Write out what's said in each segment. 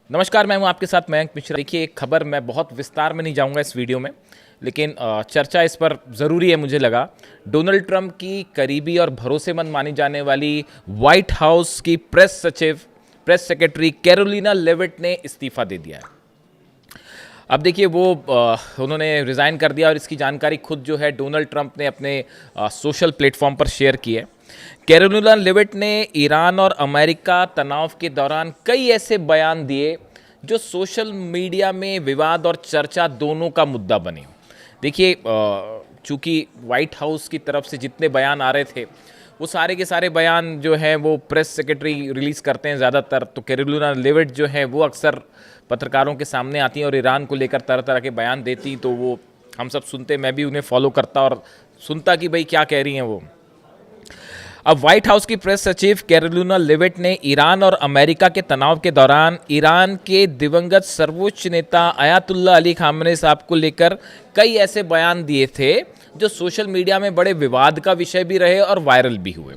नमस्कार, मैं हूं आपके साथ मयंक मिश्रा। देखिए, एक खबर, मैं बहुत विस्तार में नहीं जाऊंगा इस वीडियो में, लेकिन चर्चा इस पर ज़रूरी है मुझे लगा। डोनाल्ड ट्रंप की करीबी और भरोसेमंद मानी जाने वाली व्हाइट हाउस की प्रेस सचिव, प्रेस सेक्रेटरी कैरोलिना लेविट ने इस्तीफा दे दिया है। अब देखिए, वो उन्होंने रिज़ाइन कर दिया और इसकी जानकारी खुद जो है डोनाल्ड ट्रंप ने अपने सोशल प्लेटफॉर्म पर शेयर की है। कैरोलिना लेविट ने ईरान और अमेरिका तनाव के दौरान कई ऐसे बयान दिए जो सोशल मीडिया में विवाद और चर्चा दोनों का मुद्दा बने। देखिए, चूंकि वाइट हाउस की तरफ से जितने बयान आ रहे थे, वो सारे के सारे बयान जो हैं वो प्रेस सेक्रेटरी रिलीज़ करते हैं ज़्यादातर। तो कैरोलिना लेविट जो है वो अक्सर पत्रकारों के सामने आती हैं और ईरान को लेकर तरह तरह के बयान देती, तो वो हम सब सुनते, मैं भी उन्हें फॉलो करता और सुनता कि भाई क्या कह रही हैं वो। अब व्हाइट हाउस की प्रेस सचिव कैरोलिना लेविट ने ईरान और अमेरिका के तनाव के दौरान ईरान के दिवंगत सर्वोच्च नेता अयातुल्ला अली खामनेई साहब को लेकर कई ऐसे बयान दिए थे जो सोशल मीडिया में बड़े विवाद का विषय भी रहे और वायरल भी हुए।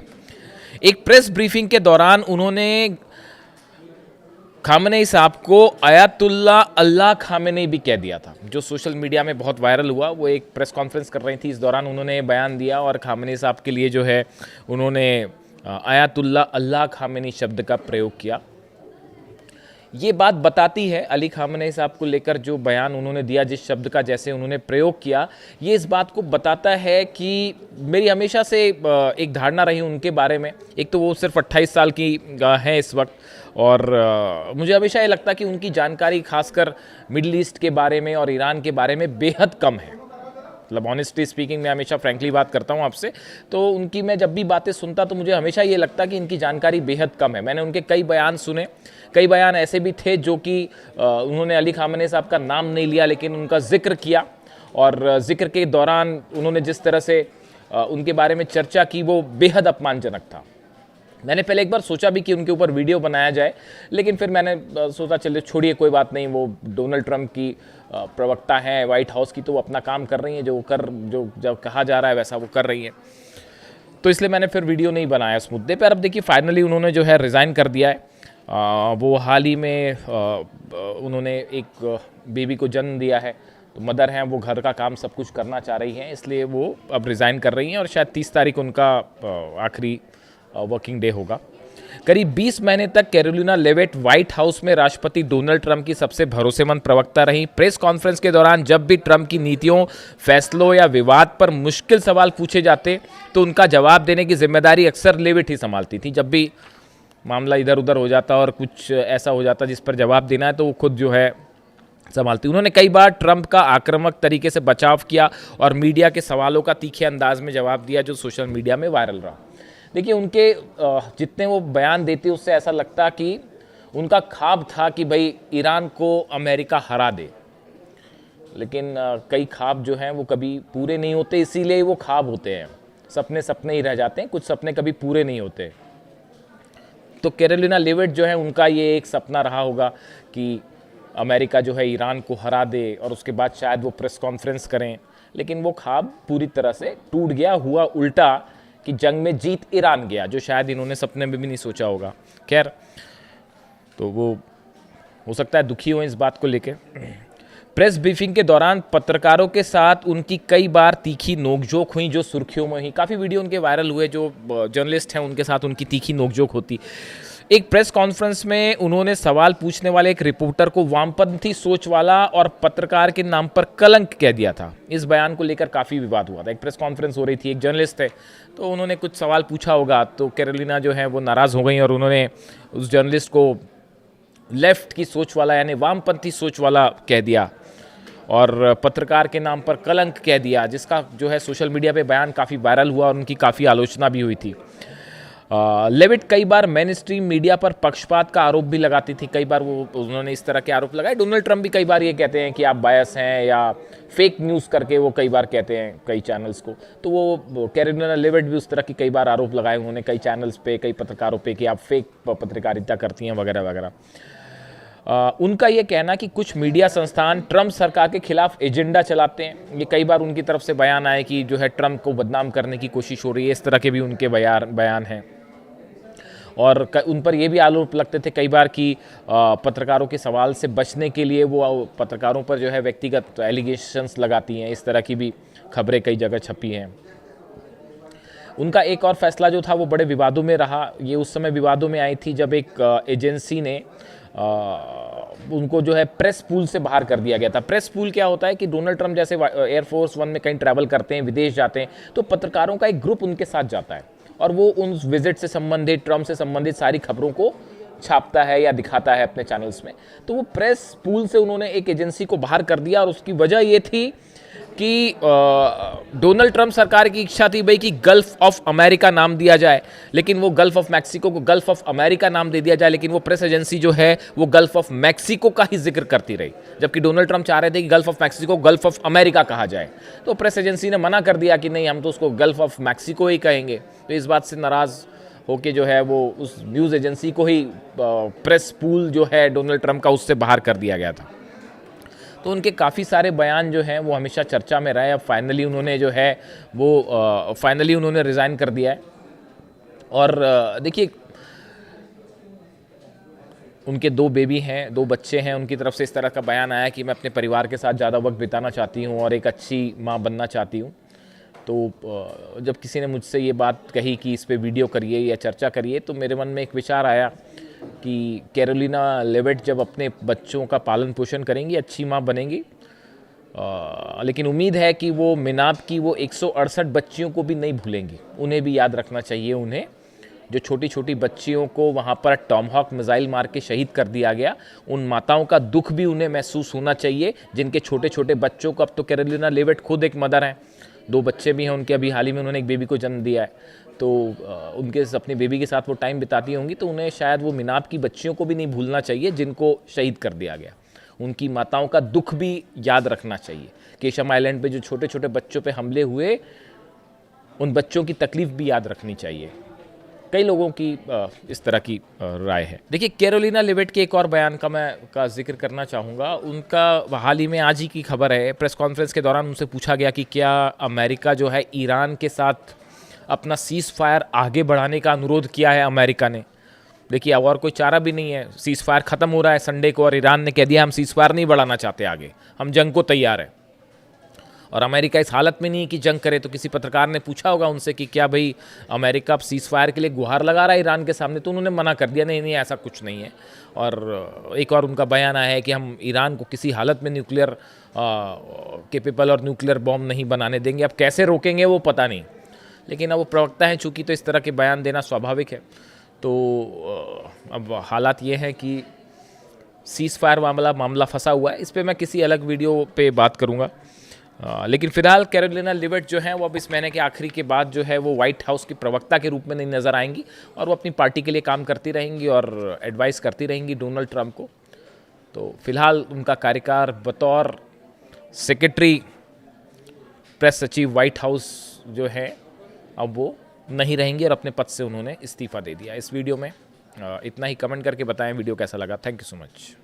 एक प्रेस ब्रीफिंग के दौरान उन्होंने खामनेई साहब को अयातुल्ला अल्लाह खामेनेई भी कह दिया था, जो सोशल मीडिया में बहुत वायरल हुआ। वो एक प्रेस कॉन्फ्रेंस कर रही थी, इस दौरान उन्होंने बयान दिया और खामनेई साहब के लिए जो है उन्होंने अयातुल्ला अल्लाह खामेनेई शब्द का प्रयोग किया। ये बात बताती है, अली खामनेई साहब को लेकर जो बयान उन्होंने दिया, जिस शब्द का जैसे उन्होंने प्रयोग किया, ये इस बात को बताता है कि मेरी हमेशा से एक धारणा रही उनके बारे में। एक तो वो सिर्फ 28 साल की हैं इस वक्त, और मुझे हमेशा ये लगता कि उनकी जानकारी खासकर मिडिल ईस्ट के बारे में और ईरान के बारे में बेहद कम है। मतलब ऑनेस्टली स्पीकिंग, मैं हमेशा फ्रैंकली बात करता हूँ आपसे, तो उनकी मैं जब भी बातें सुनता तो मुझे हमेशा ये लगता कि इनकी जानकारी बेहद कम है। मैंने उनके कई बयान सुने, कई बयान ऐसे भी थे जो कि उन्होंने अली खामनेई साहब का नाम नहीं लिया लेकिन उनका जिक्र किया, और जिक्र के दौरान उन्होंने जिस तरह से उनके बारे में चर्चा की वो बेहद अपमानजनक था। मैंने पहले एक बार सोचा भी कि उनके ऊपर वीडियो बनाया जाए, लेकिन फिर मैंने सोचा चलिए छोड़िए, कोई बात नहीं, वो डोनाल्ड ट्रंप की प्रवक्ता हैं व्हाइट हाउस की, तो वो अपना काम कर रही हैं, जो कहा जा रहा है वैसा वो कर रही हैं, तो इसलिए मैंने फिर वीडियो नहीं बनाया इस मुद्दे पर। अब देखिए, फाइनली उन्होंने जो है रिज़ाइन कर दिया है। वो हाल ही में उन्होंने एक बेबी को जन्म दिया है, तो मदर हैं, वो घर का काम सब कुछ करना चाह रही हैं, इसलिए वो अब रिज़ाइन कर रही हैं और शायद 30 तारीख उनका आखिरी वर्किंग डे होगा। करीब 20 महीने तक कैरोलिना लेविट व्हाइट हाउस में राष्ट्रपति डोनाल्ड ट्रंप की सबसे भरोसेमंद प्रवक्ता रही। प्रेस कॉन्फ्रेंस के दौरान जब भी ट्रंप की नीतियों, फैसलों या विवाद पर मुश्किल सवाल पूछे जाते तो उनका जवाब देने की जिम्मेदारी अक्सर लेविट ही संभालती थी। जब भी मामला इधर उधर हो जाता और कुछ ऐसा हो जाता जिस पर जवाब देना है, तो वो खुद जो है संभालती। उन्होंने कई बार ट्रंप का आक्रामक तरीके से बचाव किया और मीडिया के सवालों का तीखे अंदाज में जवाब दिया, जो सोशल मीडिया में वायरल रहा। देखिए, उनके जितने वो बयान देते उससे ऐसा लगता कि उनका ख्वाब था कि भाई ईरान को अमेरिका हरा दे, लेकिन कई ख्वाब जो हैं वो कभी पूरे नहीं होते, इसीलिए वो ख्वाब होते हैं, सपने सपने ही रह जाते हैं, कुछ सपने कभी पूरे नहीं होते। तो कैरोलिना लेविट जो है, उनका ये एक सपना रहा होगा कि अमेरिका जो है ईरान को हरा दे और उसके बाद शायद वो प्रेस कॉन्फ्रेंस करें, लेकिन वो ख्वाब पूरी तरह से टूट गया। हुआ उल्टा कि जंग में जीत ईरान गया, जो शायद इन्होंने सपने में भी नहीं सोचा होगा। खैर, तो वो हो सकता है दुखी हो इस बात को लेकर। प्रेस ब्रीफिंग के दौरान पत्रकारों के साथ उनकी कई बार तीखी नोकझोंक हुई, जो सुर्खियों में हुई। काफ़ी वीडियो उनके वायरल हुए, जो जर्नलिस्ट हैं उनके साथ उनकी तीखी नोकझोंक होती। एक प्रेस कॉन्फ्रेंस में उन्होंने सवाल पूछने वाले एक रिपोर्टर को वामपंथी सोच वाला और पत्रकार के नाम पर कलंक कह दिया था। इस बयान को लेकर काफ़ी विवाद हुआ था। एक प्रेस कॉन्फ्रेंस हो रही थी, एक जर्नलिस्ट थे, तो उन्होंने कुछ सवाल पूछा होगा, तो कैरोलिना जो है वो नाराज़ हो गई और उन्होंने उस जर्नलिस्ट को लेफ्ट की सोच वाला यानी वामपंथी सोच वाला कह दिया और पत्रकार के नाम पर कलंक कह दिया, जिसका जो है सोशल मीडिया पे बयान काफ़ी वायरल हुआ और उनकी काफ़ी आलोचना भी हुई थी। लेविट कई बार मेन स्ट्रीम मीडिया पर पक्षपात का आरोप भी लगाती थी। कई बार वो उन्होंने इस तरह के आरोप लगाए। डोनाल्ड ट्रंप भी कई बार ये कहते हैं कि आप बायस हैं, या फेक न्यूज़ करके वो कई बार कहते हैं कई चैनल्स को, तो वो कैरोलिना लेविट भी उस तरह की कई बार आरोप लगाए उन्होंने कई चैनल्स पे, कई पत्रकारों पे कि आप फेक पत्रकारिता करती हैं वगैरह वगैरह। उनका ये कहना कि कुछ मीडिया संस्थान ट्रंप सरकार के खिलाफ एजेंडा चलाते हैं, ये कई बार उनकी तरफ से बयान आए कि जो है ट्रंप को बदनाम करने की कोशिश हो रही है, इस तरह के भी उनके बयान हैं। और उन पर ये भी आरोप लगते थे कई बार कि पत्रकारों के सवाल से बचने के लिए वो पत्रकारों पर जो है व्यक्तिगत एलिगेशंस लगाती हैं। इस तरह की भी खबरें कई जगह छपी हैं। उनका एक और फैसला जो था वो बड़े विवादों में रहा। ये उस समय विवादों में आई थी जब एक एजेंसी ने उनको जो है प्रेस पूल से बाहर कर दिया गया था। प्रेस पूल क्या होता है कि डोनाल्ड ट्रंप जैसे एयरफोर्स वन में कहीं ट्रैवल करते हैं, विदेश जाते हैं, तो पत्रकारों का एक ग्रुप उनके साथ जाता है और वो उन विजिट से संबंधित, ट्रंप से संबंधित सारी खबरों को छापता है या दिखाता है अपने चैनल्स में। तो वो प्रेस पूल से उन्होंने एक एजेंसी को बाहर कर दिया और उसकी वजह ये थी कि डोनाल्ड ट्रंप सरकार की इच्छा थी भाई कि गल्फ ऑफ अमेरिका नाम दिया जाए, लेकिन वो गल्फ ऑफ मैक्सिको को गल्फ ऑफ अमेरिका नाम दे दिया जाए, लेकिन वो प्रेस एजेंसी जो है वो गल्फ ऑफ मैक्सिको का ही जिक्र करती रही, जबकि डोनाल्ड ट्रंप चाह रहे थे कि gulf of Mexico gulf of America कहा जाए। तो प्रेस एजेंसी ने मना कर दिया कि नहीं, हम तो उसको गल्फ ऑफ मैक्सिको ही कहेंगे। तो इस बात से नाराज़ होके जो है वो उस न्यूज़ एजेंसी को ही प्रेस पूल जो है डोनाल्ड ट्रंप का उससे बाहर कर दिया गया था। तो उनके काफ़ी सारे बयान जो हैं वो हमेशा चर्चा में रहे। अब फाइनली उन्होंने जो है वो फाइनली उन्होंने रिज़ाइन कर दिया है। और देखिए, उनके 2 बेबी हैं, 2 बच्चे हैं। उनकी तरफ से इस तरह का बयान आया कि मैं अपने परिवार के साथ ज़्यादा वक्त बिताना चाहती हूँ और एक अच्छी माँ बनना चाहती हूँ। तो जब किसी ने मुझसे ये बात कही कि इस पे वीडियो करिए या चर्चा करिए, तो मेरे मन में एक विचार आया कि कैरोलिना लेविट जब अपने बच्चों का पालन पोषण करेंगी, अच्छी माँ बनेंगी। लेकिन उम्मीद है कि वो मिनाब की वो 168 बच्चियों को भी नहीं भूलेंगी। उन्हें भी याद रखना चाहिए, उन्हें जो छोटी छोटी बच्चियों को वहाँ पर टॉमहॉक मिसाइल मार के शहीद कर दिया गया, उन माताओं का दुख भी उन्हें महसूस होना चाहिए जिनके छोटे छोटे बच्चों को, अब तो कैरोलिना लेविट खुद एक मदर हैं, 2 बच्चे भी हैं उनके, अभी हाल ही में उन्होंने एक बेबी को जन्म दिया है। तो उनके अपनी बेबी के साथ वो टाइम बिताती होंगी, तो उन्हें शायद वो मिनाब की बच्चियों को भी नहीं भूलना चाहिए जिनको शहीद कर दिया गया। उनकी माताओं का दुख भी याद रखना चाहिए। केशम आइलैंड पे जो छोटे छोटे बच्चों पे हमले हुए, उन बच्चों की तकलीफ भी याद रखनी चाहिए। कई लोगों की इस तरह की राय है। देखिए, कैरोलिना लेविट के एक और बयान का जिक्र करना चाहूँगा। उनका हाल ही में, आज ही की खबर है, प्रेस कॉन्फ्रेंस के दौरान उनसे पूछा गया कि क्या अमेरिका जो है ईरान के साथ अपना सीज़ फायर आगे बढ़ाने का अनुरोध किया है अमेरिका ने। देखिए, अब और कोई चारा भी नहीं है, सीज़ फायर ख़त्म हो रहा है संडे को और ईरान ने कह दिया हम सीज़ फायर नहीं बढ़ाना चाहते आगे, हम जंग को तैयार है। और अमेरिका इस हालत में नहीं है कि जंग करे। तो किसी पत्रकार ने पूछा होगा उनसे कि क्या भाई अमेरिका अब सीज़ फायर के लिए गुहार लगा रहा है ईरान के सामने, तो उन्होंने मना कर दिया, नहीं ऐसा कुछ नहीं है। और एक और उनका बयान आया है कि हम ईरान को किसी हालत में न्यूक्लियर कैपेबल और न्यूक्लियर बॉम्ब नहीं बनाने देंगे। अब कैसे रोकेंगे वो पता नहीं, लेकिन अब वो प्रवक्ता हैं चूँकि, तो इस तरह के बयान देना स्वाभाविक है। तो अब हालात ये हैं कि सीज़ फायर मामला फंसा हुआ है। इस पर मैं किसी अलग वीडियो पे बात करूँगा। लेकिन फिलहाल कैरोलिना लेविट जो है वो अब इस महीने के आखिरी के बाद जो है वो व्हाइट हाउस की प्रवक्ता के रूप में नहीं नज़र आएंगी और वो अपनी पार्टी के लिए काम करती रहेंगी और एडवाइस करती रहेंगी डोनाल्ड ट्रंप को। तो फिलहाल उनका कार्यकाल बतौर सेक्रेटरी प्रेस सचिव व्हाइट हाउस जो है अब वो नहीं रहेंगे और अपने पद से उन्होंने इस्तीफ़ा दे दिया। इस वीडियो में इतना ही। कमेंट करके बताएं वीडियो कैसा लगा। Thank you so much.